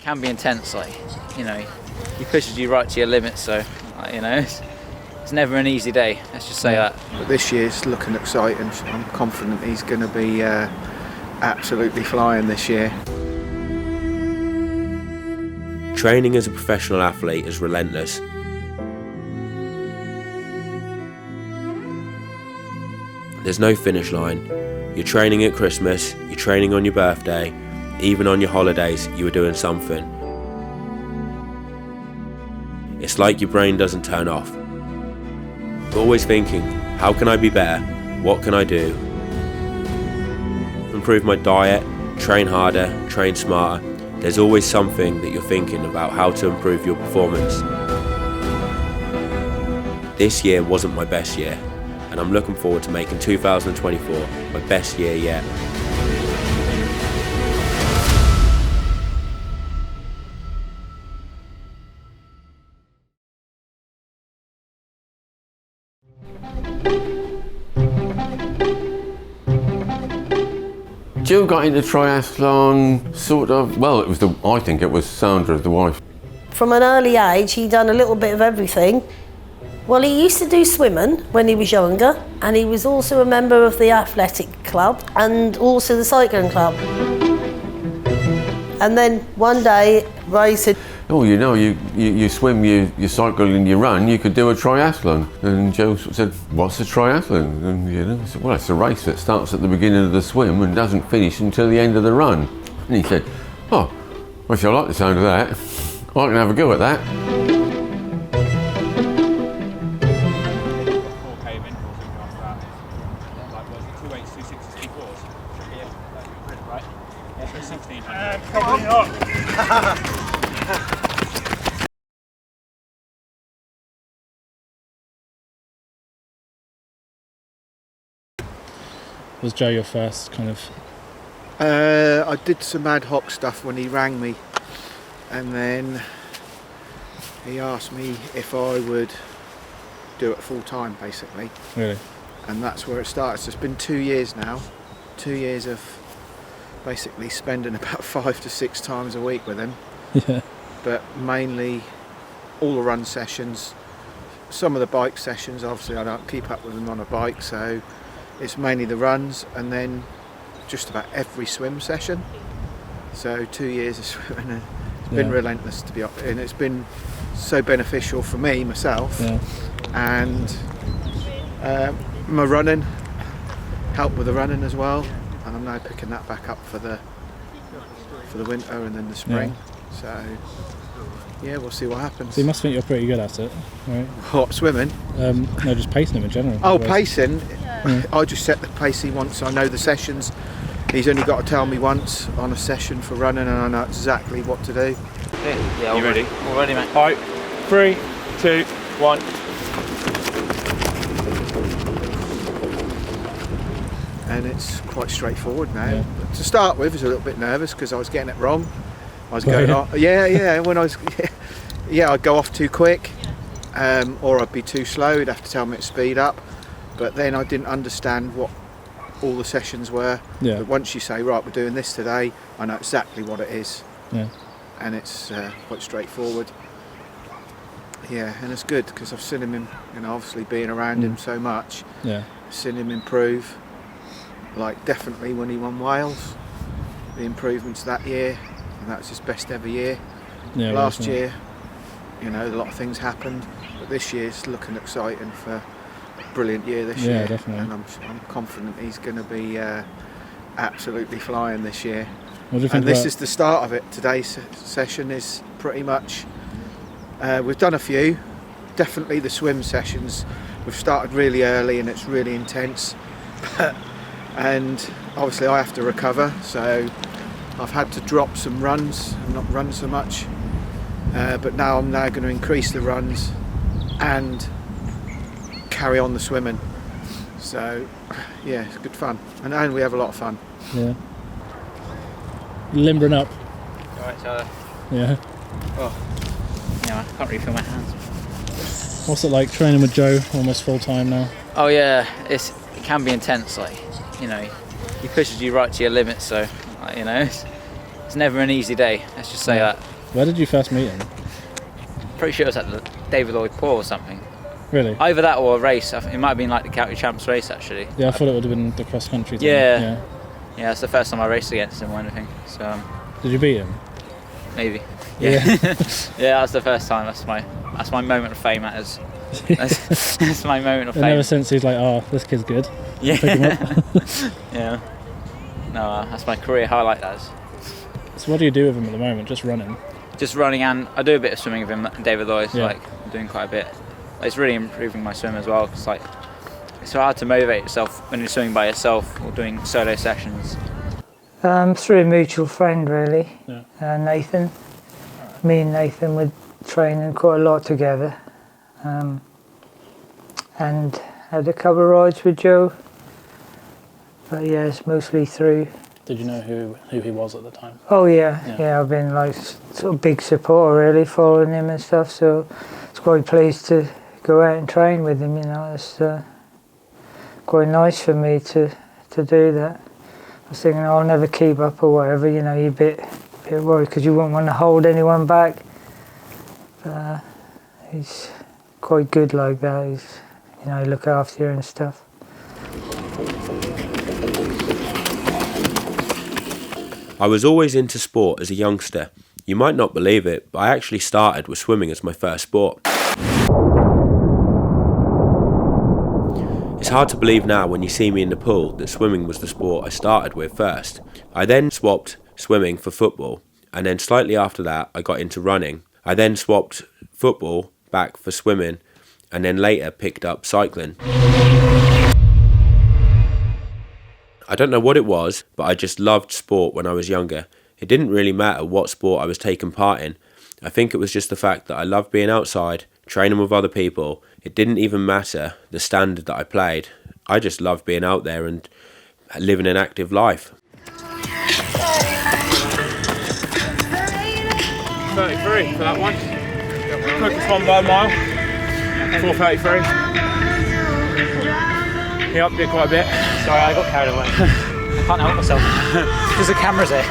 can be intense, like, you know, he pushes you right to your limits, so, you know, it's never an easy day, let's just say that. But this year's looking exciting. I'm confident he's going to be absolutely flying this year. Training as a professional athlete is relentless. There's no finish line. You're training at Christmas, you're training on your birthday, even on your holidays you are doing something. It's like your brain doesn't turn off. You're always thinking, how can I be better? What can I do? Improve my diet, train harder, train smarter. There's always something that you're thinking about how to improve your performance. This year wasn't my best year, and I'm looking forward to making 2024 my best year yet. Joe got into triathlon sort of, well, I think it was Sandra, the wife. From an early age, he'd done a little bit of everything. Well, he used to do swimming when he was younger, and he was also a member of the athletic club and also the cycling club. And then one day, Ray said, oh, you know, you swim, you cycle and you run, you could do a triathlon. And Joe said, what's a triathlon? And you know, I said, well, it's a race that starts at the beginning of the swim and doesn't finish until the end of the run. And he said, oh, well, I like the sound of that. I can have a go at that. Was Joe your first kind of? I did some ad hoc stuff when he rang me, and then he asked me if I would do it full time, basically. Really? And that's where it started. So it's been 2 years now, 2 years of basically spending about 5 to 6 times a week with him. Yeah. But mainly all the run sessions, some of the bike sessions. Obviously I don't keep up with him on a bike, so it's mainly the runs, and then just about every swim session. So 2 years of swimming, it's been relentless, to be honest, and it's been so beneficial for me myself, and my running helped with the running as well, and I'm now picking that back up for the winter and then the spring. So yeah, we'll see what happens. So you must think you're pretty good at it, right? What, swimming? No, just pacing him in general. Oh, pacing. I just set the pace he wants. I know the sessions. He's only got to tell me once on a session for running, and I know exactly what to do. Yeah, you ready? All ready, mate. Alright, 3, 2, 1. And it's quite straightforward now. Yeah. But to start with, I was a little bit nervous because I was getting it wrong. I was going off. Yeah. When I was, I'd go off too quick, or I'd be too slow. He'd have to tell me to speed up. But then I didn't understand what all the sessions were. Yeah. But once you say, right, we're doing this today, I know exactly what it is. Yeah. And it's quite straightforward. Yeah, and it's good because I've seen him, obviously being around him so much. Yeah. Seen him improve. Like definitely when he won Wales, the improvements that year, and that was his best ever year. Yeah, last year, a lot of things happened, but this year's looking exciting for a brilliant year this year. Definitely. And I'm confident he's going to be absolutely flying this year. And this is the start of it. Today's session is pretty much, we've done a few, definitely the swim sessions. We've started really early and it's really intense. And obviously I have to recover, so I've had to drop some runs and not run so much, but now I'm going to increase the runs and carry on the swimming. So yeah, it's good fun, and we have a lot of fun. Yeah. Limbering up. Alright, so yeah. Oh, I can't really feel my hands. What's it like training with Joe almost full time now? Oh yeah, it can be intense, like, he pushes you right to your limits, so, it's never an easy day, let's just say that. Where did you first meet him? Pretty sure it was at the David Lloyd Poor or something. Really? Either that or a race. It might have been like the County Champs race actually. Yeah, I thought it would have been the cross country thing. Yeah. Yeah, that's the first time I raced against him or anything. So Did you beat him? maybe. Yeah. Yeah, that's the first time. That's my moment of fame. That's my moment of And fame. ever since he's like, oh, this kid's good. Yeah. Pick him up. Yeah. No, that's my career highlight. That is. So what do you do with him at the moment? Just running? Just running, and I do a bit of swimming with him and David Lloyd. Yeah. Like I'm doing quite a bit. It's really improving my swim as well. Cause like it's so hard to motivate yourself when you're swimming by yourself or doing solo sessions. Through a mutual friend, really. Yeah. Nathan. Me and Nathan were training quite a lot together, and had a couple of rides with Joe. But yeah, it's mostly through. Did you know who he was at the time? Oh yeah. I've been like sort of big supporter, really, following him and stuff. So it's quite pleased to go out and train with him. You know, it's quite nice for me to do that. I was thinking I'll never keep up or whatever. You know, you're a bit worried because you wouldn't want to hold anyone back. But he's quite good like that. He's, you know, he look after you and stuff. I was always into sport as a youngster. You might not believe it, but I actually started with swimming as my first sport. It's hard to believe now when you see me in the pool that swimming was the sport I started with first. I then swapped swimming for football, and then slightly after that I got into running. I then swapped football back for swimming, and then later picked up cycling. I don't know what it was, but I just loved sport when I was younger. It didn't really matter what sport I was taking part in. I think it was just the fact that I loved being outside, training with other people. It didn't even matter the standard that I played. I just loved being out there and living an active life. 33 for that one. Quickest one by a mile. 4:33. He upped it quite a bit. Sorry, I got carried away. I can't help myself. Because the camera's here.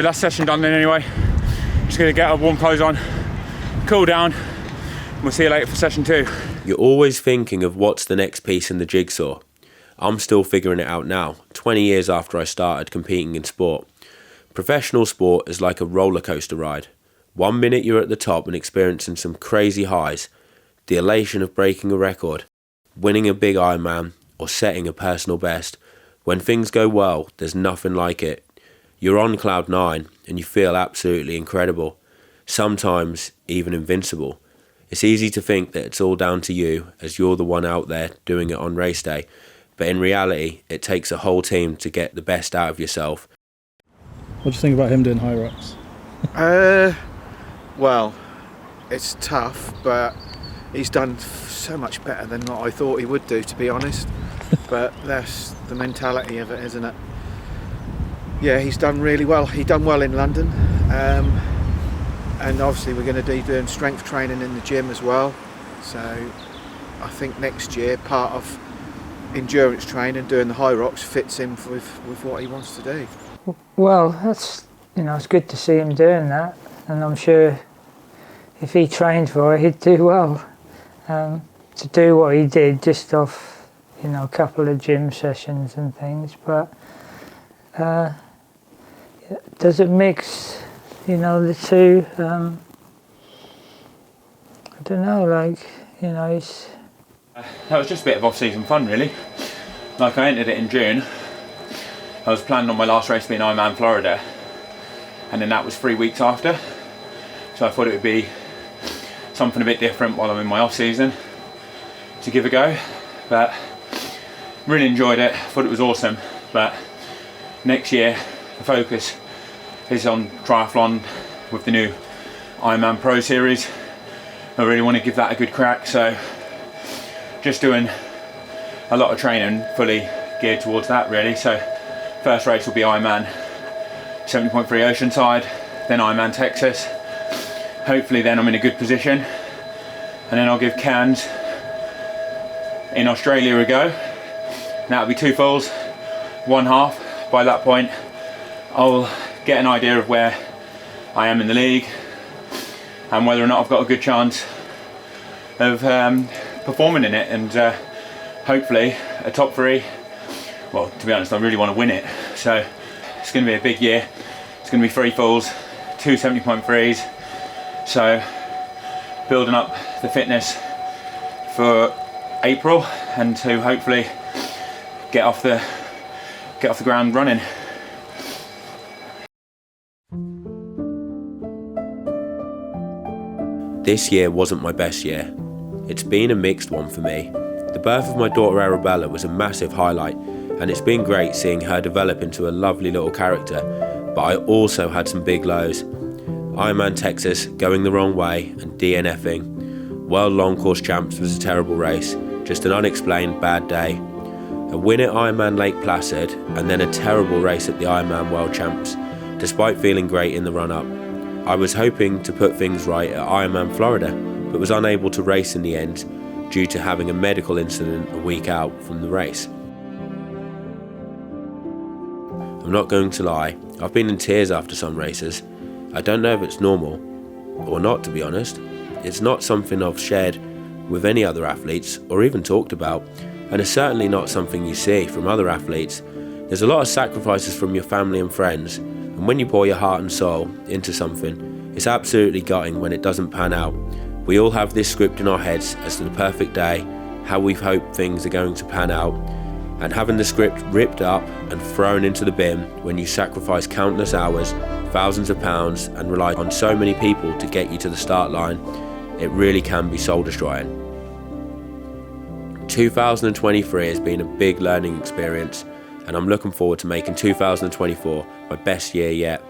Last session done then anyway. Just gonna get our warm clothes on, cool down. We'll see you later for session 2. You're always thinking of what's the next piece in the jigsaw. I'm still figuring it out now, 20 years after I started competing in sport. Professional sport is like a roller coaster ride. 1 minute you're at the top and experiencing some crazy highs, the elation of breaking a record, winning a big Ironman, or setting a personal best. When things go well, there's nothing like it. You're on cloud 9 and you feel absolutely incredible, sometimes even invincible. It's easy to think that it's all down to you as you're the one out there doing it on race day, but in reality it takes a whole team to get the best out of yourself. What do you think about him doing high rocks? Well, it's tough, but he's done so much better than what I thought he would do, to be honest. But that's the mentality of it, isn't it? Yeah, he's done really well. He done well in London, and obviously we're going to be doing strength training in the gym as well. So I think next year part of endurance training, doing the high rocks, fits in with what he wants to do. Well, that's, you know, it's good to see him doing that, and I'm sure if he trained for it, he'd do well. To do what he did just off, you know, a couple of gym sessions and things, but does it mix, you know, the two? I don't know, like, you know, he's... That was just a bit of off-season fun, really. Like, I entered it in June. I was planning on my last race being Ironman Florida, and then that was 3 weeks after. So I thought it would be something a bit different while I'm in my off-season to give a go. But really enjoyed it, thought it was awesome. But next year, the focus is on triathlon with the new Ironman Pro series. I really want to give that a good crack, so just doing a lot of training fully geared towards that, really. So first race will be Ironman 70.3 Oceanside, then Ironman Texas. Hopefully then I'm in a good position, and then I'll give Cairns in Australia a go. That'll be 2 fulls, 1 half. By that point I'll get an idea of where I am in the league and whether or not I've got a good chance of performing in it, and hopefully a top 3. Well, to be honest, I really want to win it, so it's going to be a big year. It's going to be 3 falls, 2 70.3s, so building up the fitness for April and to hopefully get off the ground running. This year wasn't my best year. It's been a mixed one for me. The birth of my daughter Arabella was a massive highlight, and it's been great seeing her develop into a lovely little character, but I also had some big lows. Ironman Texas going the wrong way and DNFing. World Long Course Champs was a terrible race, just an unexplained bad day. A win at Ironman Lake Placid and then a terrible race at the Ironman World Champs, despite feeling great in the run-up. I was hoping to put things right at Ironman Florida, but was unable to race in the end due to having a medical incident a week out from the race. I'm not going to lie, I've been in tears after some races. I don't know if it's normal or not, to be honest. It's not something I've shared with any other athletes or even talked about, and it's certainly not something you see from other athletes. There's a lot of sacrifices from your family and friends, and when you pour your heart and soul into something, it's absolutely gutting when it doesn't pan out. We all have this script in our heads as to the perfect day, how we've hoped things are going to pan out, and having the script ripped up and thrown into the bin when you sacrifice countless hours, thousands of pounds, and rely on so many people to get you to the start line, it really can be soul destroying. 2023 has been a big learning experience, and I'm looking forward to making 2024 my best year yet.